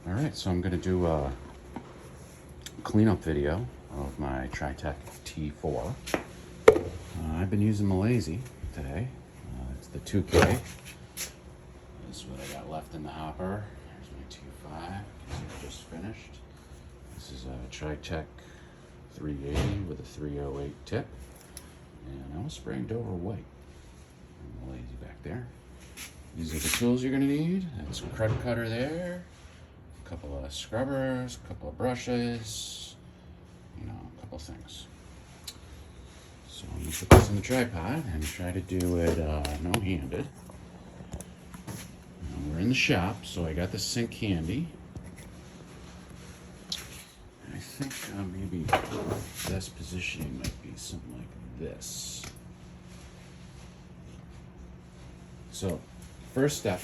All right, so I'm gonna do a cleanup video of my Tritech T4. I've been using Milesi today. It's the 2K. This is what I got left in the hopper. Here's my T5, I just finished. This is a Tritech 380 with a 308 tip. And I was spraying Dover white. And Milesi back there. These are the tools you're gonna need. That's a crud cutter there. A couple of scrubbers, a couple of brushes, a couple things. So I'm gonna put this in the tripod and try to do it no-handed. We're in the shop, so I got the sink handy. I think maybe the best positioning might be something like this. So, first step,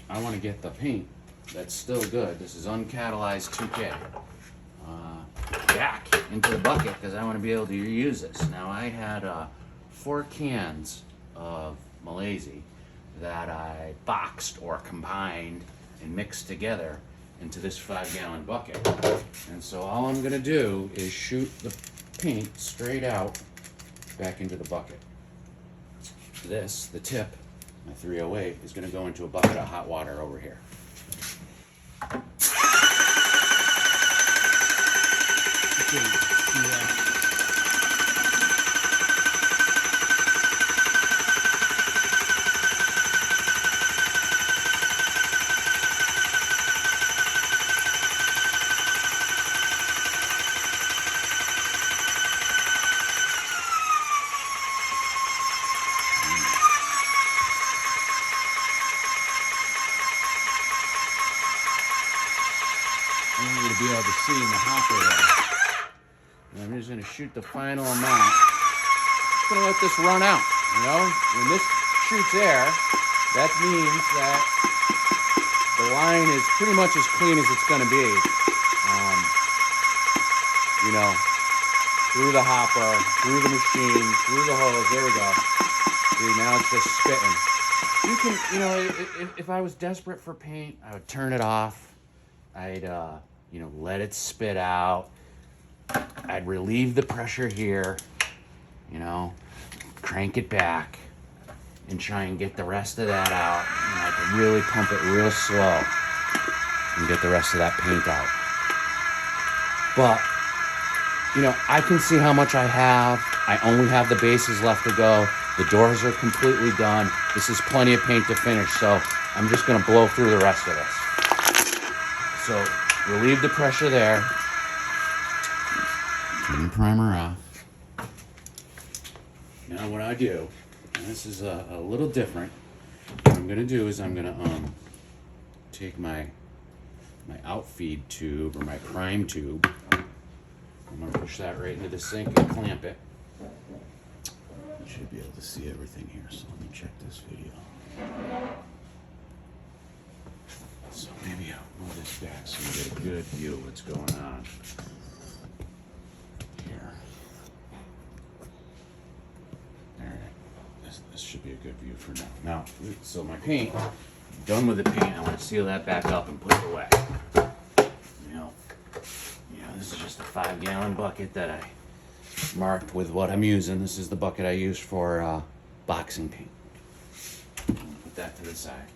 I want to get the paint that's still good. This is uncatalyzed 2K. Back into the bucket because I want to be able to reuse this. Now I had 4 cans of Milesi that I boxed or combined and mixed together into this 5-gallon bucket. And so all I'm going to do is shoot the paint straight out back into the bucket. This, the tip, my 308, is going to go into a bucket of hot water over here. I want you to be able to see in the hopper there. And I'm just going to shoot the final amount. Just going to let this run out, When this shoots air, that means that the line is pretty much as clean as it's going to be. Through the hopper, through the machine, through the hose. There we go. See, now it's just spitting. You can, if I was desperate for paint, I would turn it off. I'd, let it spit out. I'd relieve the pressure here, crank it back and try and get the rest of that out. I can really pump it real slow and get the rest of that paint out. But, I can see how much I have. I only have the bases left to go. The doors are completely done. This is plenty of paint to finish, so I'm just gonna blow through the rest of this. So, relieve the pressure there. Turn the primer off. Now what I do, and this is a little different, what I'm gonna do is I'm gonna take my outfeed tube or my prime tube. I'm gonna push that right into the sink and clamp it. You should be able to see everything here, so let me check this video. So maybe I'll move this back so you get a good view of what's going on here. All right, this should be a good view for now. Now, so my paint, done with the paint. I want to seal that back up and put it away. This is just a 5-gallon bucket that I marked with what I'm using. This is the bucket I used for boxing paint. Put that to the side.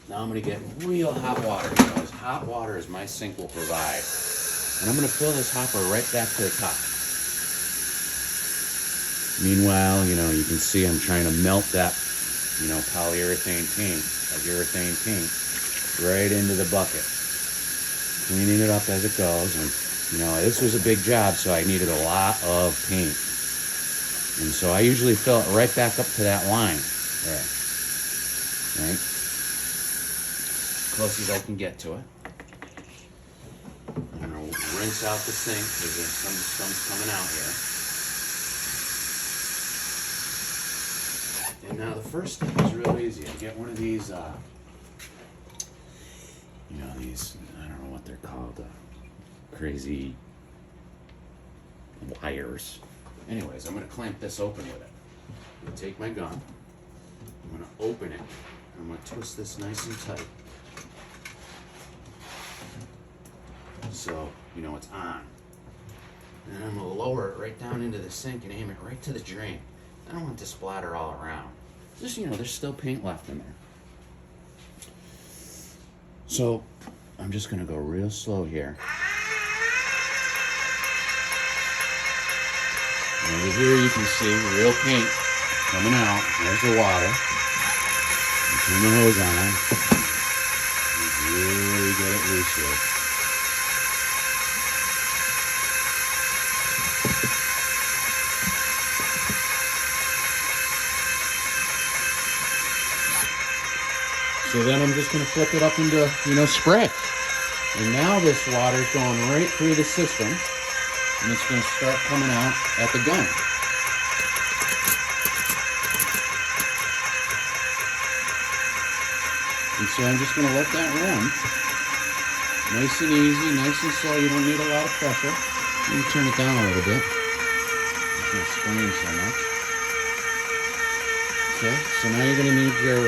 Now I'm going to get real hot water, as hot water as my sink will provide. And I'm going to fill this hopper right back to the top. Meanwhile, you can see I'm trying to melt that, polyurethane paint, urethane paint, right into the bucket. Cleaning it up as it goes. And, this was a big job, so I needed a lot of paint. And so I usually fill it right back up to that line there. Right? Close as I can get to it. I'm going to rinse out the sink because there's some stuff coming out here. And now the first step is real easy. I get one of these, these, I don't know what they're called, crazy wires. Anyways, I'm going to clamp this open with it. I'm going to take my gun. I'm going to open it. I'm going to twist this nice and tight. so you know it's on. And I'm gonna lower it right down into the sink and aim it right to the drain. I don't want it to splatter all around. Just, you know, there's still paint left in there. So I'm just gonna go real slow here. And over here you can see real paint coming out. There's the water. You turn the hose on. You really get it loose here. So then I'm just going to flip it up into, you know, spray. And now this water is going right through the system, and it's going to start coming out at the gun. And so I'm just going to let that run. Nice and easy, nice and slow. You don't need a lot of pressure. You can turn it down a little bit. It's not spraying so much. Okay, so now you're going to need your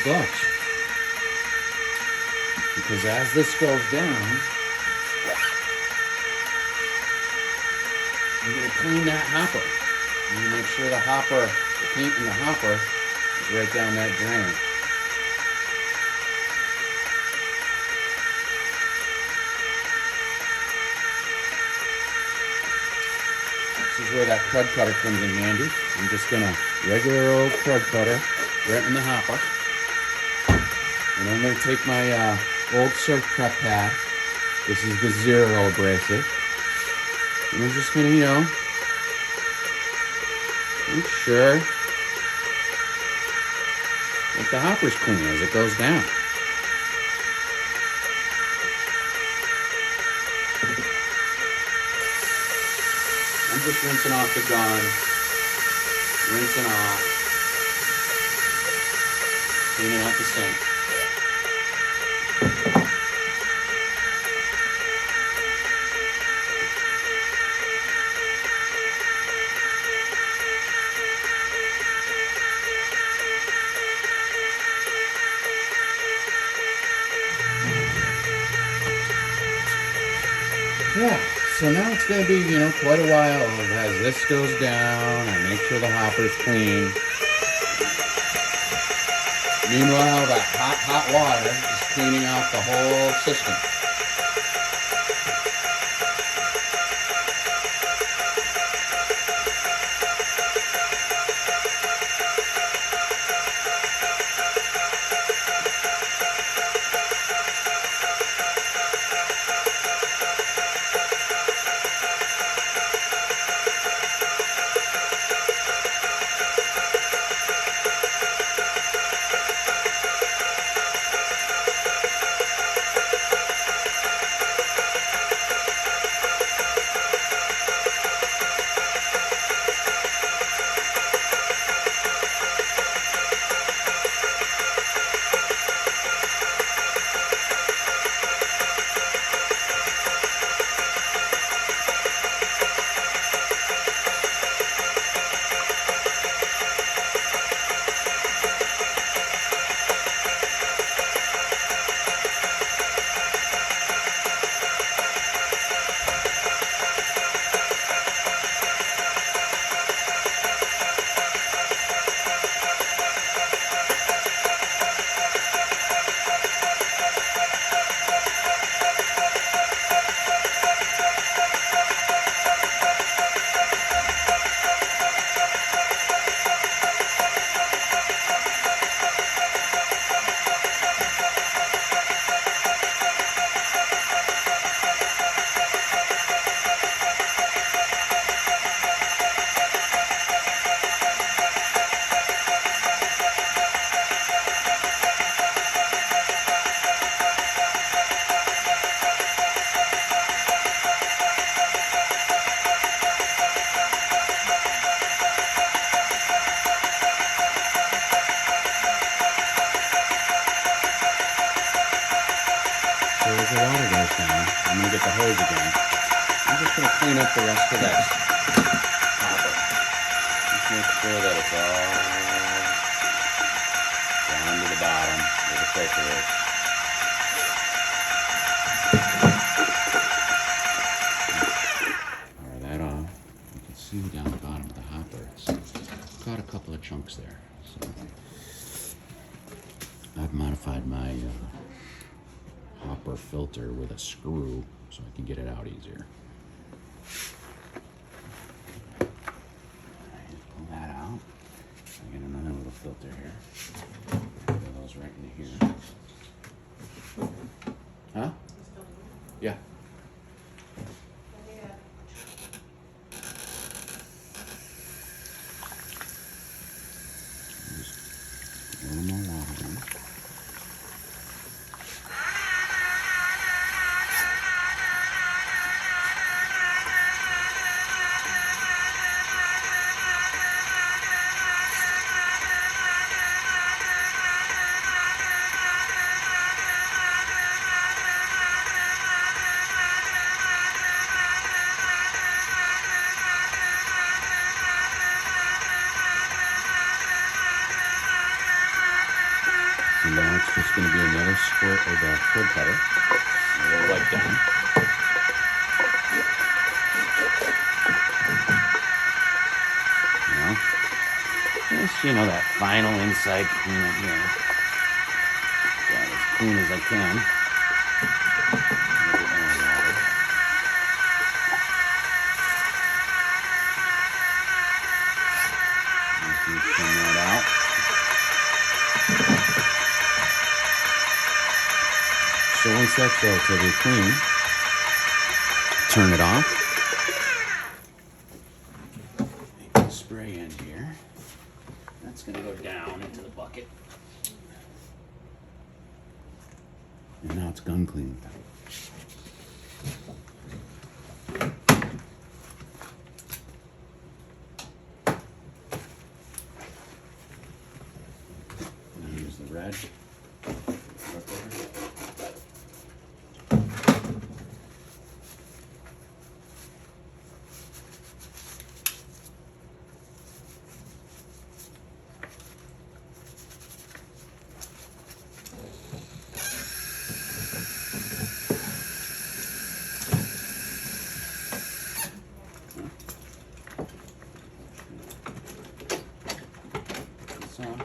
gloves. Because as this goes down, you're going to clean that hopper. You're going to make sure the hopper, the paint in the hopper is right down that drain. This is where that crud cutter comes in handy. I'm just going to regular old crud cutter right in the hopper. And I'm going to take my old surf prep pad. This is the 0 abrasive. And I'm just going to, you know, make sure that the hopper's clean as it goes down. I'm just rinsing off the gun, rinsing off, cleaning out the sink. Yeah, so now it's going to be, you know, quite a while as this goes down. I make sure the hopper's clean. Meanwhile, that hot water is cleaning out the whole system. There's the water goes down. I'm going to get the hose again. I'm just going to clean up the rest of that hopper. Just make sure that it's all down to the bottom where the filter is. upper filter with a screw so I can get it out easier. Pull that out. I get another little filter here. Put those right into here. Huh? Yeah. Just a little more water in. So now it's just going to be another squirt of the hood cutter. A little wipe down. Just, that final inside cleanup here. Got as clean as I can. A little bit more water. You can clean that out. So once that's relatively clean, turn it off. Make the spray end here. That's going to go down into the bucket. And now it's gun cleaning time. Now use the red. Alright,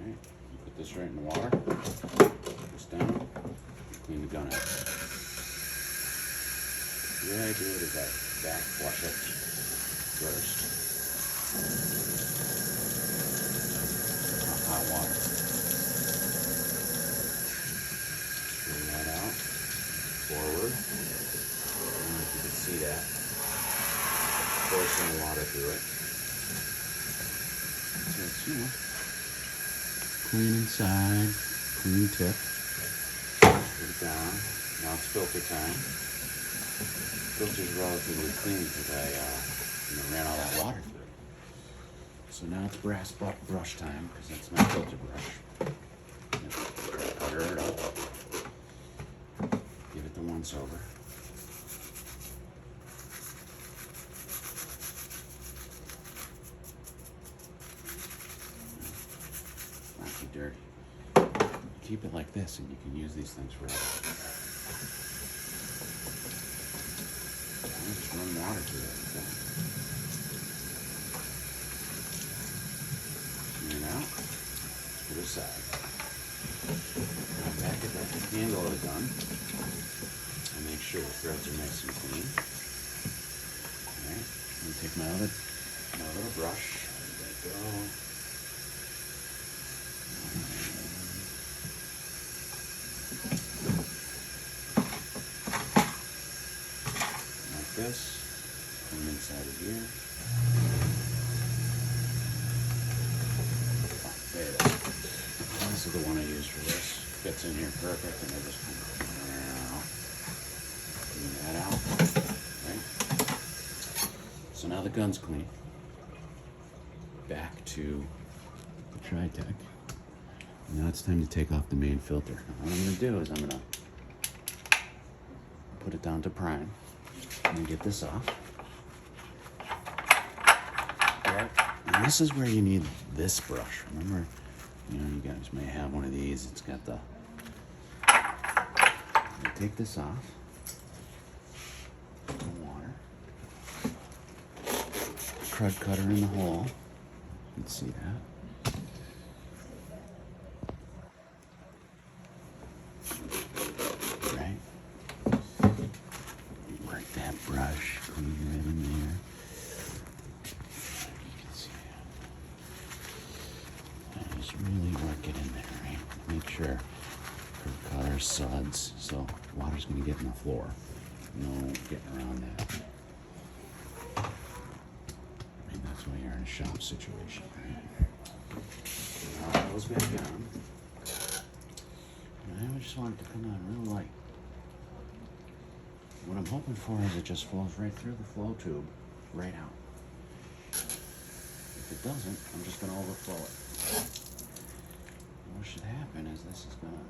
you put this right in the water, this down, clean the gun out. The way I do it is I back flush it first. Hot water. Bring that out, forward. I don't know if you can see that. Forcing the water through it. So it's, clean inside, clean tip. Put it down. Now it's filter time. Filter's relatively clean because I ran all that water through it. So now it's brass brush time because that's my filter brush. Butter it up. Give it the once over. Dirty. Keep it like this and you can use these things forever. Just run water through it. Clean it out. Put it aside. Now back at the handle of the gun and make sure the threads are nice and clean. Alright, I'm going to take my little brush. There we go. Like this, clean inside of here. Oh, there it is. This is the one I use for this. Fits in here perfect, and I just clean that out. Right? So now the gun's clean. Back to the Tritech. Now it's time to take off the main filter. Now what I'm going to do is I'm going to put it down to prime and get this off. And this is where you need this brush. Remember, you guys may have one of these. It's got the... Take this off. The water. Crud cutter in the hole. You can see that. sure. Curb cutter, suds, so water's gonna get in the floor. No getting around that. I mean, that's why you're in a shop situation, right? Now it goes back down. And I just want it to come on real light. What I'm hoping for is it just flows right through the flow tube, right out. If it doesn't, I'm just gonna overflow it. What should happen is this is gonna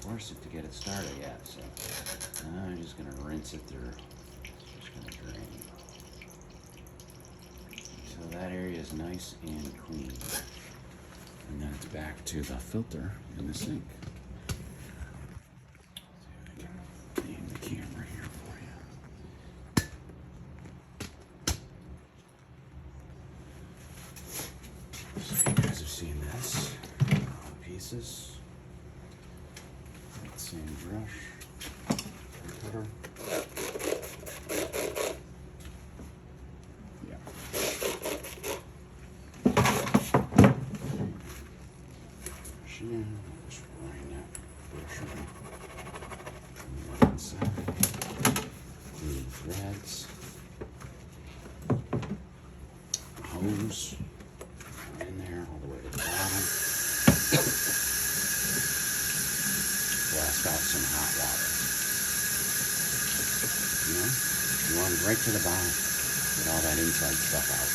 force it to get it started yet. So now I'm just gonna rinse it through. It's just gonna drain. So that area is nice and clean. And then it's back to the filter in the sink. See if I can aim the camera here for you. So you guys have seen this. All the pieces. That same brush. Cutter. Yeah. Just line that brush on the inside. The threads. Hose. In there all the way to the bottom. Blast out some hot water. You know? You want it right to the bottom. Get all that inside stuff out.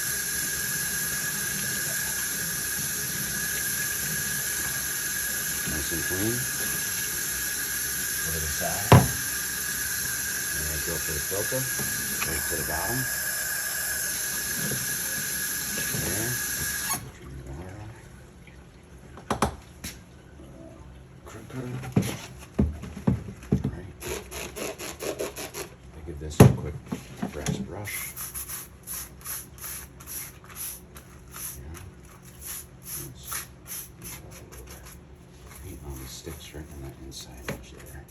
Nice and clean. Put it aside. And then go for the filter. Right to the bottom. There. Turn the water off. Curb cutter. Right. I give this a quick brass brush. Paint on the sticks right on that inside edge there.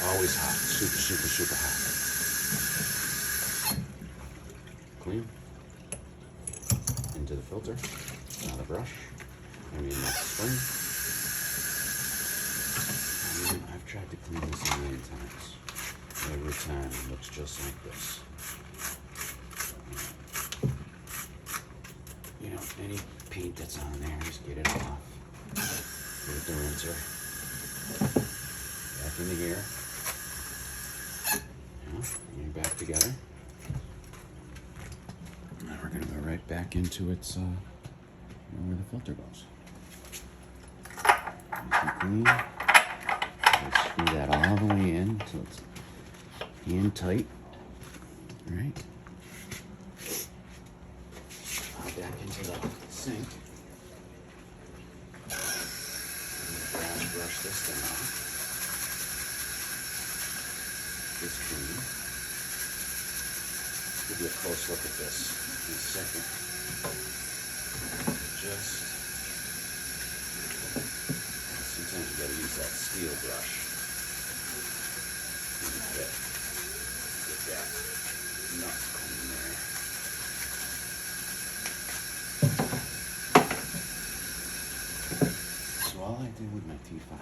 Always hot, super, super, super hot. Clean. Into the filter. Now the brush. I mean, that's spring. I mean, I've tried to clean this a million times. Every time it looks just like this. You know, any paint that's on there, just get it off. Put it the rinser. Back into gear. Bring it back together. Now we're going to go right back into its where the filter goes. Nice and clean. Just screw that all the way in until it's hand tight. All right. Back into the sink. Brush this thing off. It's clean. Give you a close look at this in a second. Sometimes you gotta use that steel brush. Get that nut clean there. So all I did with my T5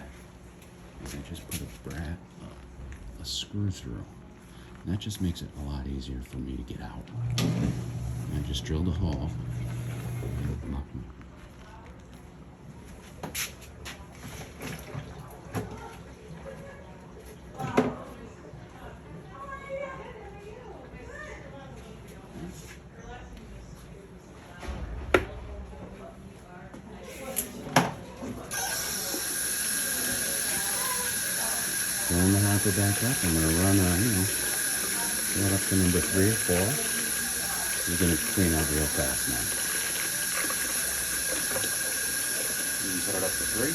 is I just put a screw through. And that just makes it a lot easier for me to get out. And I just drilled a hole. Filling the hopper back up. I'm going to run right up to number 3 or 4. You're going to clean up real fast now. You can put it up to 3.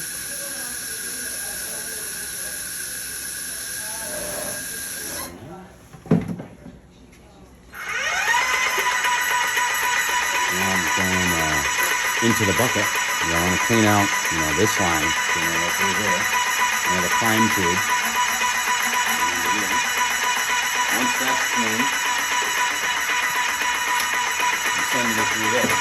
Now I'm going into the bucket. I want to clean out, this line. Right through there. I have a fine tube. Once that's clean, send it through this.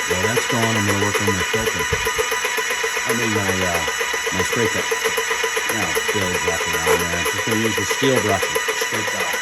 Well, that's going. I'm going to work on my filter. I mean my spray tip. Now it's still dropping around there. I'm just going to use the steel brush to scrape that off.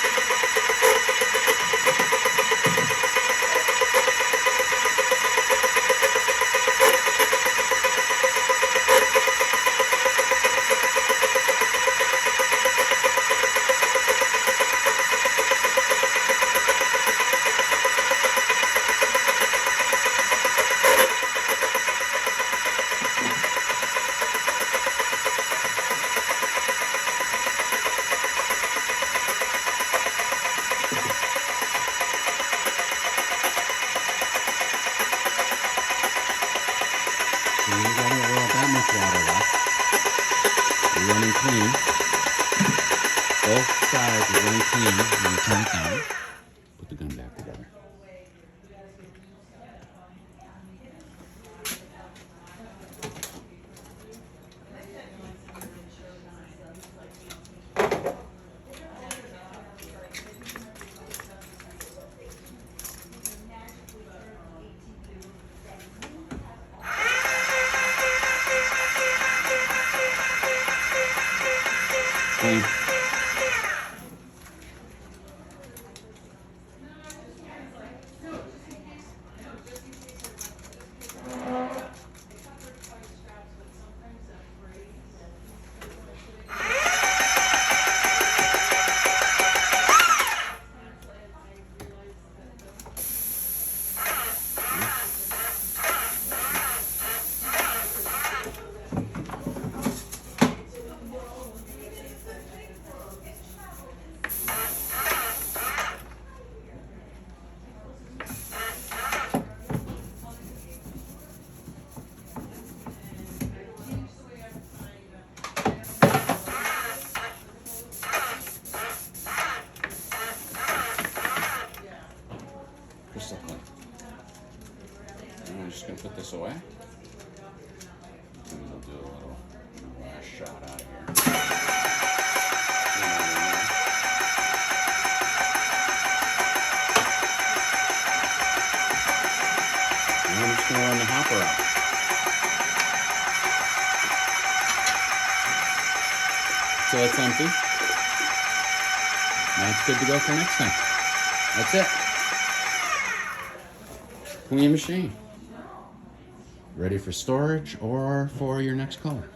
Running clean. Both sides are running clean. I'm going to turn it down. Put the gun back together. Clean. Crystal clean. I'm just going to put this away. And we'll do a little last shot out of here. And I'm just going to run the hopper out. So it's empty. Now it's good to go for next time. That's it. Clean machine. Ready for storage or for your next color.